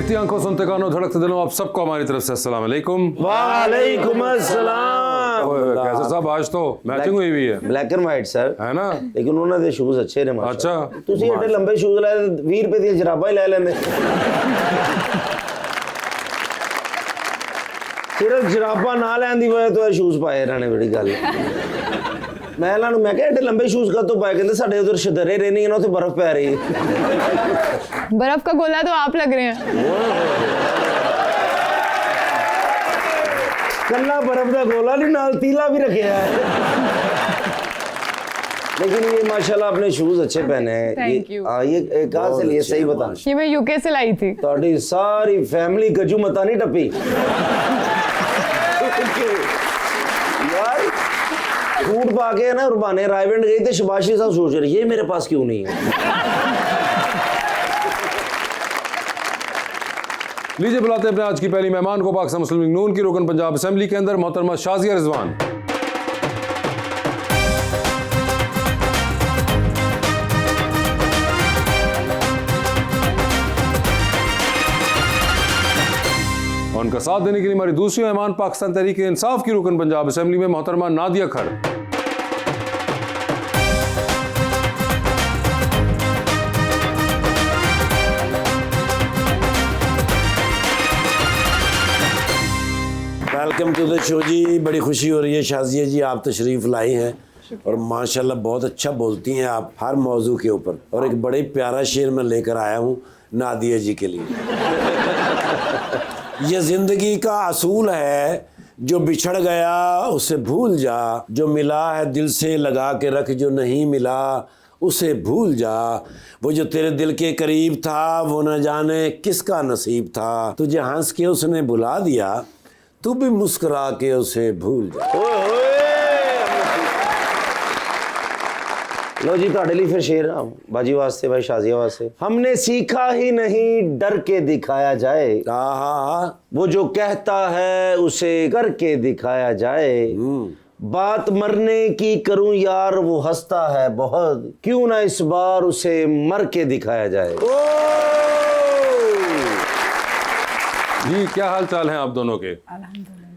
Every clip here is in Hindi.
देखती आंखों, सुनते कानों, धड़कते दिलों, आप सबको हमारी तरफ से अस्सलाम वालेकुम। वालेकुम अस्सलाम। कैसे साहब, आज तो मैचिंग हुई हुई है, ब्लैक एंड वाइट सर है ना? लेकिन ਉਹਨਾਂ ਦੇ ਸ਼ੂਜ਼ ਅੱਛੇ ਨੇ अच्छा ਤੁਸੀਂ ਏਡੇ ਲੰਬੇ ਸ਼ੂਜ਼ ਲੈ 20 ਰੁਪਏ ਦੀਆਂ ਜਰਾਬਾਂ ਹੀ ਲੈ ਲੈਂਦੇ ਸਿਰਫ ਜਰਾਬਾਂ ਨਾ ਲੈਣ ਦੀ ਵਜ੍ਹਾ ਤੋਂ ਇਹ ਸ਼ੂਜ਼ ਪਾਏ ਇਹਨਾਂ ਨੇ। ਬੜੀ ਗੱਲ ਮੈਂ ਇਹਨਾਂ ਨੂੰ ਮੈਂ ਕਿਹਾ ਏਡੇ ਲੰਬੇ ਸ਼ੂਜ਼ ਕਾਹਤੋਂ ਪਾਏ? ਕਹਿੰਦੇ ਸਾਡੇ ਉਧਰ ਸ਼ਦਰੇ ਰੇਨਿੰਗ ਨਾ ਉੱਥੇ ਬਰਫ਼ ਪੈ ਰਹੀ ਹੈ। बर्फ का गोला तो आप लग रहे हैं। कल्ला बर्फ का गोला नहीं, नाल तीला भी रखे है। लेकिन ये माशाल्लाह अपने शूज अच्छे पहने हैं। Thank you. ये कहाँ से लिए? सही बता। ये मैं यूके से लाई थी। थोड़ी सारी फैमिली गजू मता नहीं टपी यार। सूट पा के ना रुबाने रायवेंड गई थे, शबाशी साहब सोच रहे ये मेरे पास क्यों नहीं है। लीजिए बुलाते हैं अपने आज की पहली मेहमान को, पाकिस्तान मुस्लिम लीग नून की रुकन पंजाब असेंबली के अंदर मोहतरमा शाजिया रिजवान। उनका साथ देने के लिए हमारी दूसरी मेहमान पाकिस्तान तहरीक इंसाफ की रुकन पंजाब असेंबली में मोहतरमा नादिया खर। वेलकम टू द शो जी। बड़ी खुशी हो रही है शाजिया जी, आप तशरीफ़ लाई हैं और माशाल्लाह बहुत अच्छा बोलती हैं आप हर मौजू के ऊपर। और एक बड़े प्यारा शेर मैं लेकर आया हूँ नादिया जी के लिए। ये ज़िंदगी का असूल है, जो बिछड़ गया उसे भूल जा, जो मिला है दिल से लगा के रख, जो नहीं मिला उसे भूल जा। वो जो तेरे दिल के करीब था वो न जाने किसका नसीब था, तुझे हंस के उसने बुला दिया, तू भी मुस्कुरा के उसे भूल जा। लो जी ਤੁਹਾਡੇ ਲਈ ਫਿਰ शेर बाजी वास्ते, भाई शाजिया वास्ते। हमने सीखा ही नहीं डर के दिखाया जाए, वो जो कहता है उसे करके दिखाया जाए। बात मरने की करूं यार वो हंसता है बहुत, क्यों ना इस बार उसे मर के दिखाया जाए। जी क्या हाल चाल हैं आप दोनों के?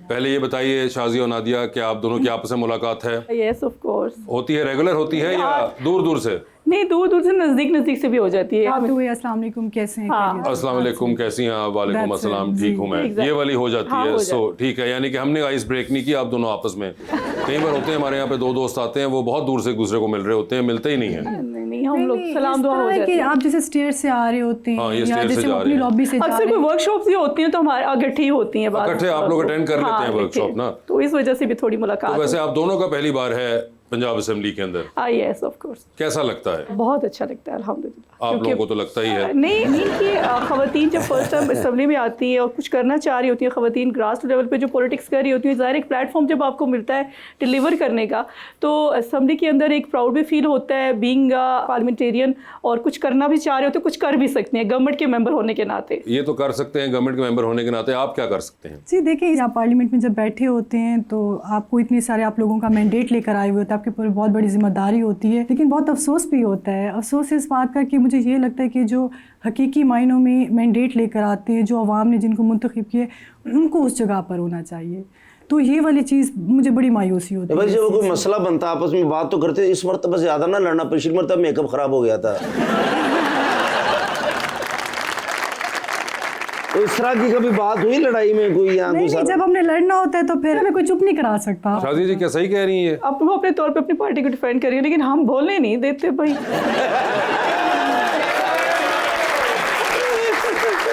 पहले ये बताइए शाजिया और नादिया, क्या आप दोनों की आपस में मुलाकात है? Yes of course. होती है, रेगुलर होती है या दूर दूर से? नहीं, दूर दूर से, नजदीक से भी हो जाती है। अस्सलाम वालेकुम, कैसे हैं? हाँ। अस्सलाम वालेकुम, कैसी हैं आप? वालेकुम अस्सलाम, ठीक हूँ मैं। ये वाली हो जाती हाँ, है। हो सो ठीक है, यानी कि हमने आइस ब्रेक नहीं किया आप दोनों आपस में। कई बार होते हैं हमारे यहाँ पे दो दोस्त आते हैं, वो बहुत दूर से एक दूसरे को मिल रहे होते हैं, मिलते ही नहीं है। नहीं, हम लोग सलाम दुआ हो जाती है। आप जैसे स्टेयर से आ रहे होते हैं, हाँ, ये या स्टेयर से जैसे जा रहे अपनी हैं। लॉबी से जा अक्सर रहे कोई हैं। वर्कशॉप्स भी होती हैं तो हमारे इकट्ठी होती हैं बात। इकट्ठे आप लोग अटेंड कर लेते हैं वर्कशॉप ना? तो इस वजह से भी थोड़ी मुलाकात। तो वैसे आप दोनों का पहली बार है पंजाब असेंबली के अंदर, यस ऑफ कोर्स। कैसा लगता है? बहुत अच्छा लगता है अल्हम्दुलिल्लाह। आप लोगों को तो लगता ही है। नहीं कि ख़वातीन जब फर्स्ट टाइम असेंबली में आती है और कुछ करना चाह रही होती है, ख़वातीन ग्रास लेवल पे जो पॉलिटिक्स कर रही होती है, ज़ाहिर एक प्लेटफॉर्म जब आपको मिलता है डिलीवर करने का, तो असेंबली के अंदर एक प्राउड भी फील होता है बीइंग पार्लियामेंटेरियन, और कुछ करना भी चाह रहे होते हैं, कुछ कर भी सकते हैं गवर्नमेंट के मेंबर होने के नाते। ये तो कर सकते हैं गवर्नमेंट के मेंबर होने के नाते, आप क्या कर सकते हैं? जी देखिए, आप पार्लियामेंट में जब बैठे होते हैं तो आपको इतने सारे आप लोगों का मैंडेट लेकर आए हुए होते हैं, आपके ऊपर बहुत बड़ी जिम्मेदारी होती है। लेकिन बहुत अफसोस भी होता है, अफसोस इस बात का कि मुझे ये लगता है कि जो हकीकी मायनों में मैंडेट लेकर आते हैं, जो अवाम ने जिनको मुंतखब किए, उनको उस जगह पर होना चाहिए। तो ये वाली चीज़ मुझे बड़ी मायूसी होती है। भाई जब कोई मसला बनता आपस में बात तो करते, इस मरतबा ज़्यादा ना लड़ना, पिछली मरतबा मेकअप ख़राब हो गया था। तो इस तरह की कभी बात हुई लड़ाई में कोई? यहाँ नहीं, जब हमने लड़ना होता है तो फिर हमें कोई चुप नहीं करा सकता। शाजिया जी क्या सही कह रही है? अब वो अपने तौर पे अपनी पार्टी को डिफेंड कर रही है, लेकिन हम बोलने नहीं देते भाई।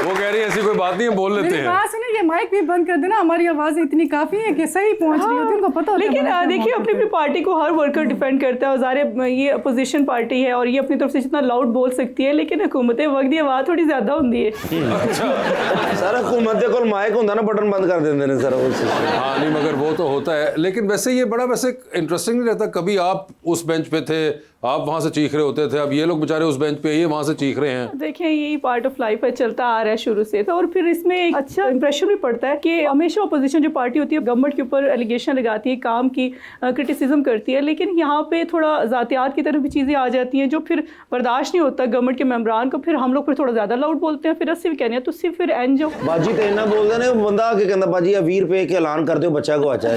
वो कह रही है ऐसी कोई बात नहीं है, बोल लेते हैं। बात सुनिए, ये माइक भी बंद कर देना, हमारी आवाज़ इतनी काफ़ी है कि सही पहुंच रही होती है, उनको पता होता है। लेकिन देखिए अपनी अपनी पार्टी को हर वर्कर डिफेंड करता है, और ज़ाहिर ये अपोजिशन पार्टी है और ये अपनी तरफ से जितना लाउड बोल सकती है, लेकिन हुकूमत वक्त की आवाज़ थोड़ी ज़्यादा होती है। सर हुकूमत को माइक होता ना बटन बंद कर देते हैं सर। हाँ नहीं, मगर वो तो होता है। लेकिन वैसे ये बड़ा वैसे इंटरेस्टिंग नहीं रहता? कभी आप उस बेंच पे थे, आप वहाँ से चीख रहे होते थे, अब ये लोग बेचारे उस बेंच पे, ये वहाँ से चीख रहे हैं। देखें यही पार्ट ऑफ लाइफ है, चलता आ रहा है शुरू से, तो और फिर इसमें एक अच्छा इंप्रेशन भी भी पड़ता है कि हमेशा अपोजिशन जो पार्टी होती है गवर्नमेंट के ऊपर एलिगेशन लगाती है, काम की क्रिटिसिज्म करती है, लेकिन यहाँ पे थोड़ा ज़ातियात की तरफ भी चीज़ें आ जाती हैं जो फिर बर्दाश्त नहीं होता गवर्नमेंट के मेम्बरान को, फिर हम लोग फिर थोड़ा ज़्यादा लाउड बोलते हैं, फिर असि भी कहने हैं तुम फिर एन जो बाजी तो इन्ना बोलते ने बंदा आके कहता बाजी 20 रुपए के ऐलान कर दो बच्चा को अच्छा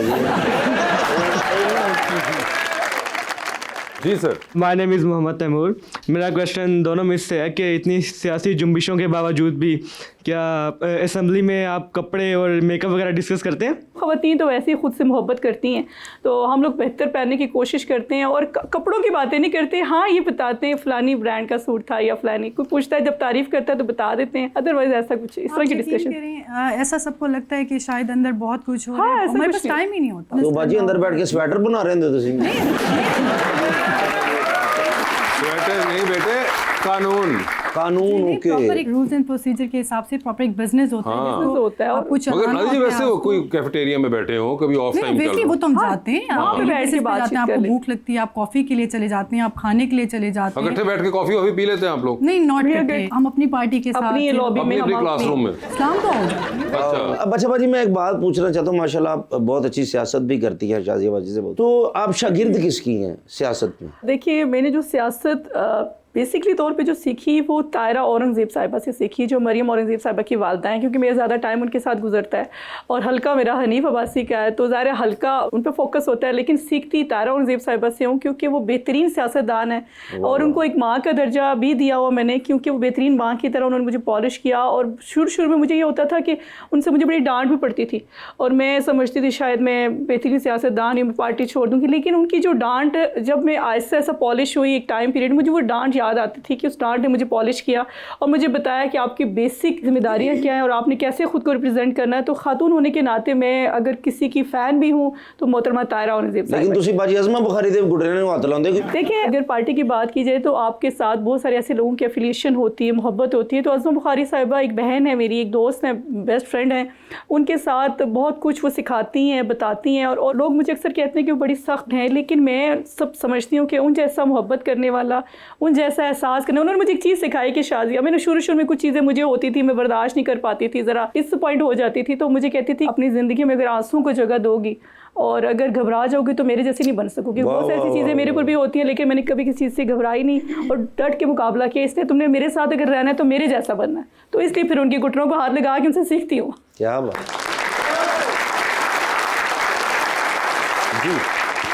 जी sir. My name is Mohammad Taimur. मेरा क्वेश्चन दोनों में से है कि इतनी सियासी जुम्बिशों के बावजूद भी क्या असेंबली में आप कपड़े और मेकअप वगैरह डिस्कस करते हैं? ख़वातीन तो वैसे ही खुद से मोहब्बत करती हैं, तो हम लोग बेहतर पहनने की कोशिश करते हैं और कपड़ों की बातें नहीं करते। हाँ, ये बताते हैं फ़लानी ब्रांड का सूट था या फ़लानी, कोई पूछता है जब तारीफ़ करता है तो बता देते हैं, अदरवाइज़ ऐसा कुछ इस तरह की डिस्कशन। ऐसा सबको लगता है कि शायद अंदर बहुत कुछ हो हाँ, रहा है, ऐसा हमारे कुछ पास नहीं। टाइम ही नहीं होता। तो बाजी अंदर बैठ के स्वेटर बना रहे हो तुम? स्वेटर नहीं बेटे, कानून ओके। प्रॉपर एक रूल्स एंड प्रोसीजर के हिसाब से प्रॉपर एक बिजनेस होता है हाँ। जिसको होता है। आपको मगर चलाना नाज़ी जी होता है वैसे वो आपको। कोई कैफेटेरिया में बैठे हो, कभी ऑफ टाइम वैसे वो तो हम जाते हैं, वहाँ आप पे बैठ के basis पे बातचीत जाते हैं, कर आपको लें। भूख लगती है, आप कॉफी के लिए चले जाते हैं, आप खाने के लिए चले जाते हैं। इकट्ठे बैठ के कॉफी वॉफी पी लेते हैं आप लोग? नहीं, नॉट We are करते, good. हम अपनी पार्टी के साथ अपनी लॉबी में अपनी हम क्लासरूम में? इस्लाम तो हो जाती है। अच्छा। अब अच्छा बाजी मैं एक बात पूछना चाहता हूँ, माशाल्लाह आप बहुत अच्छी सियासत भी करती हैं शाजिया बाजी से, तो आप शागिर्द किसकी हैं सियासत में? देखिए, मैंने जो सियासत बेसिकली तौर पे जो सीखी वो तायरा औरंगज़ेब साहिबा से सीखी, जो मरियम औरंगज़ेब साहिबा की वालदा हैं, क्योंकि मेरा ज़्यादा टाइम उनके साथ गुजरता है और हल्का मेरा हनीफ अब्बासी का है, तो ज़ाहिर हल्का उन पर फोकस होता है, लेकिन सीखती तायरा औरंगज़ेब साहिबा से हूँ क्योंकि वो बेहतरीन सियासतदान है और उनको एक माँ का दर्जा भी दिया हुआ मैंने, क्योंकि वो बेहतरीन माँ की तरह उन्होंने मुझे पॉलिश किया। और शुरू में मुझे ये होता था कि उनसे मुझे बड़ी डांट भी पड़ती थी और मैं समझती थी शायद मैं बेहतरीन सियासतदान हूँ, पार्टी छोड़ दूँगी, लेकिन उनकी जो डांट जब मैं आहिस्ता ऐसा पॉलिश हुई एक टाइम पीरियड, मुझे वो डांट याद आती थी कि उस डांट ने मुझे पॉलिश किया और मुझे बताया कि आपकी बेसिक जिम्मेदारियां क्या हैं और आपने कैसे खुद को रिप्रेजेंट करना है। तो खातून होने के नाते मैं अगर किसी की फ़ैन भी हूँ तो मोहतरमा तायरा औरंगज़ेब साहिबा। लेकिन तुसी बाजी अज़मा बुखारी दे गुडरे ने हाथ लाਉਂਦੇ कि देखिए, अगर पार्टी की बात की जाए तो आपके साथ बहुत सारे ऐसे लोगों की एफिलिएशन होती है, मोहब्बत होती है। तो अज़मा बुखारी साहिबा एक बहन है मेरी, एक दोस्त है, बेस्ट फ्रेंड है, उनके साथ बहुत कुछ वो सिखाती हैं, बताती हैं और लोग मुझे अक्सर कहते हैं कि वो बड़ी सख्त हैं, लेकिन मैं सब समझती हूँ कि उन जैसा मोहब्बत करने वाला, उन जैसा एहसास करने, उन्होंने मुझे एक चीज़ सिखाई कि शाजिया, मैंने शुरू में कुछ चीज़ें मुझे होती थी, मैं बर्दाश्त नहीं कर पाती थी, ज़रा डिसअपॉइंट हो जाती थी, तो मुझे कहती थी अपनी ज़िंदगी में अगर आंसू को जगह दोगी और अगर घबरा जाओगी तो मेरे जैसे नहीं बन सकोगी। बहुत ऐसी चीज़ें मेरे ऊपर भी होती हैं, लेकिन मैंने कभी किसी चीज़ से घबराई नहीं और डट के मुकाबला किया। इसलिए तुमने मेरे साथ अगर रहना है तो मेरे जैसा बनना है, तो इसलिए फिर उनके घुटनों को हाथ लगा के उनसे सीखती हूँ। क्या बात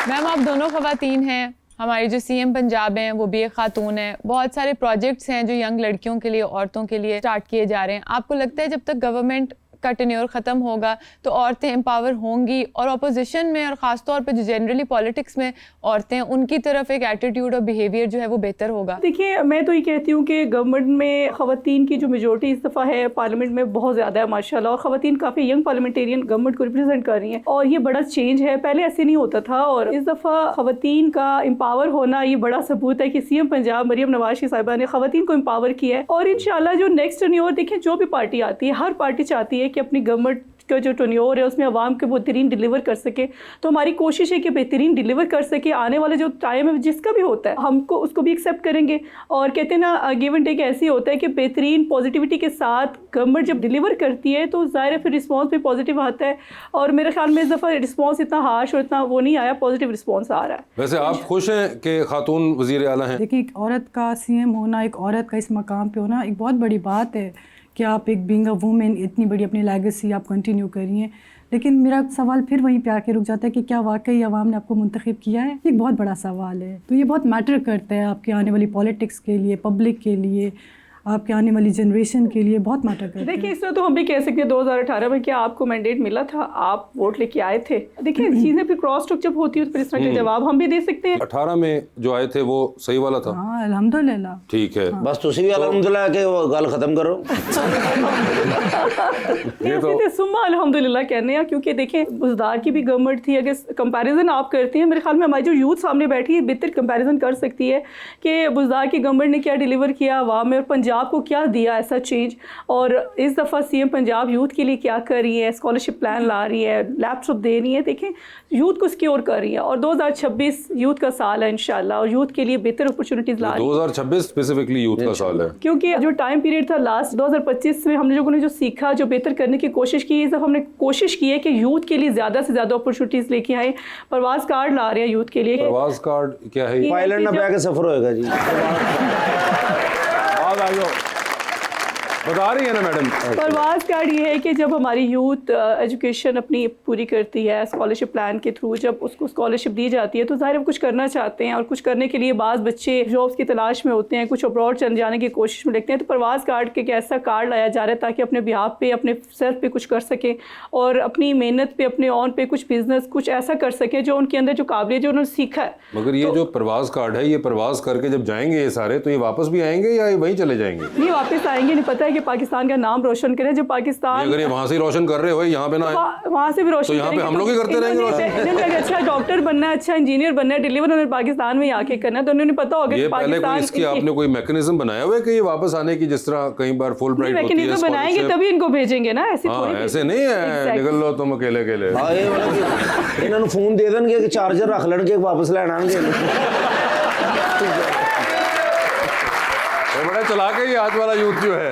मैम, आप दोनों ख़वातीन हैं, हमारी जो सीएम पंजाब हैं वो भी एक खातून है, बहुत सारे प्रोजेक्ट्स हैं जो यंग लड़कियों के लिए, औरतों के लिए स्टार्ट किए जा रहे हैं। आपको लगता है जब तक गवर्नमेंट का टेन्योर ख़त्म होगा तो औरतें एम्पावर होंगी और अपोजिशन में और ख़ास तौर पे जो जनरली पॉलिटिक्स में औरतें, उनकी तरफ एक एटीट्यूड और बिहेवियर जो है वो बेहतर होगा? देखिए, मैं तो ये कहती हूँ कि गवर्नमेंट में ख़वातीन की जो मेजोरिटी इस दफ़ा है पार्लियामेंट में बहुत ज़्यादा है माशाल्लाह, और ख़वातीन काफ़ी यंग पार्लियामेंटेरियन गवर्नमेंट को रिप्रेजेंट कर रही हैं और ये बड़ा चेंज है, पहले ऐसे नहीं होता था। और इस दफ़ा ख़वातीन का एम्पावर होना ये बड़ा सबूत है कि सीएम पंजाब मरियम नवाज की साहिबा ने ख़वातीन को एम्पावर किया है। और इंशाल्लाह जो नेक्स्ट टेन्योर, देखें जो भी पार्टी आती है, हर पार्टी चाहती है कि अपनी गवर्नमेंट का जो टेन्योर है उसमें आवाम के बेहतरीन डिलीवर कर सके, तो हमारी कोशिश है कि बेहतरीन डिलीवर कर सके। आने वाला जो टाइम है जिसका भी होता है हमको उसको भी एक्सेप्ट करेंगे और कहते हैं ना, गिव एंड टेक ऐसे ही होता है कि बेहतरीन पॉजिटिविटी के साथ गवर्नमेंट जब डिलीवर करती है तो ज़ाहिर है फिर रिस्पॉन्स भी पॉजिटिव आता है। और मेरे ख्याल में इस दफ़ा रिस्पॉन्स इतना हार्श और इतना वो नहीं आया, पॉजिटिव रिस्पॉन्स आ रहा है। वैसे आप खुश हैं कि खातून वज़ीर आला हैं? देखिए, एक औरत का सीएम होना, एक औरत का इस मकाम पे होना एक बहुत बड़ी बात है कि आप एक बीइंग अ वुमेन इतनी बड़ी अपनी लेगेसी आप कंटिन्यू करिए। लेकिन मेरा सवाल फिर वहीं पे आके रुक जाता है कि क्या वाकई आवाम ने आपको मुंतखब किया है? ये एक बहुत बड़ा सवाल है, तो ये बहुत मैटर करता है आपके आने वाली पॉलिटिक्स के लिए, पब्लिक के लिए, आपके आने वाली जनरेशन के लिए बहुत मैटर करता है। देखिए, इसमें तो हम भी कह सकते हैं 2018 में क्या आपको मैंडेट मिला था, आप वोट लेके आए थे। देखिए, चीज़ें फिर क्रॉस टॉक जब होती है तो फिर इस तरह के जवाब हम भी दे सकते हैं। 18 में जो आए थे वो सही वाला था? हाँ, अल्हम्दुलिल्लाह। ठीक है, बस तुसी भी अल्हम्दुलिल्लाह के वो गल खत्म करो। ये तो सुम्मा अल्हम्दुलिल्लाह कहने हैं, क्योंकि देखें बुज़दार की भी गवर्नमेंट थी। अगर कंपैरिजन आप करते हैं, मेरे ख्याल में हमारी जो यूथ सामने बैठी है बेहतर कंपैरिजन कर सकती है कि बुज़दार की गवर्नमेंट ने क्या डिलीवर किया आवाम में और पंजाब पंजाब को क्या दिया ऐसा चेंज, और इस दफ़ा सीएम पंजाब यूथ के लिए क्या कर रही है, स्कॉलरशिप प्लान ला रही है, लैपटॉप दे रही है, देखें यूथ को सिक्योर कर रही है। और 2026 यूथ का साल है इंशाल्लाह, और यूथ के लिए बेहतर अपॉर्चुनिटीज़ ला रही है। 2026 स्पेसिफिकली यूथ का साल है, क्योंकि जो टाइम पीरियड था लास्ट 2025 में हम लोगों ने जो सीखा, जो बेहतर करने की कोशिश की, इस दफ़ा हमने कोशिश की है कि यूथ के लिए ज़्यादा से ज़्यादा अपॉर्चुनिटीज़ लेके आए। प्रवास कार्ड ला रहे हैं यूथ के लिए। प्रवास कार्ड क्या है? पायलट ना बह के सफर होएगा जी। बता रही है ना मैडम। प्रवास कार्ड ये है कि जब हमारी यूथ एजुकेशन अपनी पूरी करती है स्कॉलरशिप प्लान के थ्रू, जब उसको स्कॉलरशिप दी जाती है तो ज़ाहिर है कुछ करना चाहते हैं, और कुछ करने के लिए बाज़ बच्चे जॉब्स की तलाश में होते हैं, कुछ अब्रॉड चल जाने की कोशिश में लगते हैं। तो प्रवास कार्ड के एक ऐसा कार्ड लाया जा रहा है ताकि अपने बिहाफ पे, अपने सेल्फ पे कुछ कर सकें, और अपनी मेहनत पे, अपने ऑन पे कुछ बिजनेस कुछ ऐसा कर सकें जो उनके अंदर जो काबिलियत जो उन्होंने सीखा है। मगर ये जो प्रवास कार्ड है, ये प्रवास करके जब जाएंगे ये सारे, तो ये वापस भी आएंगे या ये वहीं चले जाएंगे? नहीं, वापस आएंगे। नहीं, पता है कि पाकिस्तान का नाम रोशन करें। जब पाकिस्तान, अगर ये वहाँ से रोशन कर रहे हो, यहाँ पे ना आए, वहाँ से भी रोशन तो यहाँ पे करेंगे। हम लोग ही करते रहेंगे रोशन। अच्छा डॉक्टर बनना है, अच्छा इंजीनियर बनना है, डिलीवर उन्होंने पाकिस्तान में आके करना है, तो उन्होंने पता होगा ये कि पहले कोई पाकिस्तान इसकी आपने कोई मैकेनिज्म बनाया हुआ है कि ये वापस आने की, जिस तरह कई बार फुल ब्राइट होती है मैकेनिज्म बनाएंगे scholarship? तभी इनको भेजेंगे ना, ऐसे हाँ, थोड़ी ऐसे नहीं है Exactly. निकल लो तुम अकेले अकेले। हाँ, ये वाला कि इन्होंने फोन दे देंगे कि चार्जर रख लेंगे वापस लेन आएंगे। ये बड़ा चला के ही आज वाला यूथ जो है,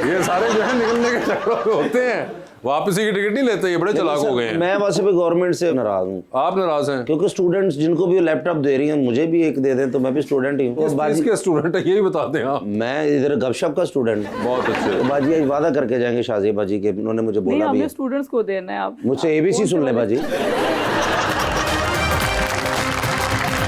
ये सारे जो है निकलने के चक्करों में होते हैं, वापसी की टिकट नहीं लेते, ये बड़े चलाक हो गए हैं। मैं वैसे भी गवर्नमेंट से नाराज हूँ। आप नाराज हैं? क्योंकि स्टूडेंट्स जिनको भी लैपटॉप दे रही हैं, मुझे भी एक दे दें तो मैं भी स्टूडेंट ही हूँ। किस चीज़ के स्टूडेंट है यही बता दें आप। मैं इधर गपशप का स्टूडेंट। बहुत अच्छे। तो बाजी आज वादा करके जाएंगे शाजिया बाजी के, उन्होंने मुझे नहीं, बोला भी हमें है। स्टूडेंट्स को देना है। आप मुझसे ABC सुन ले बाजी।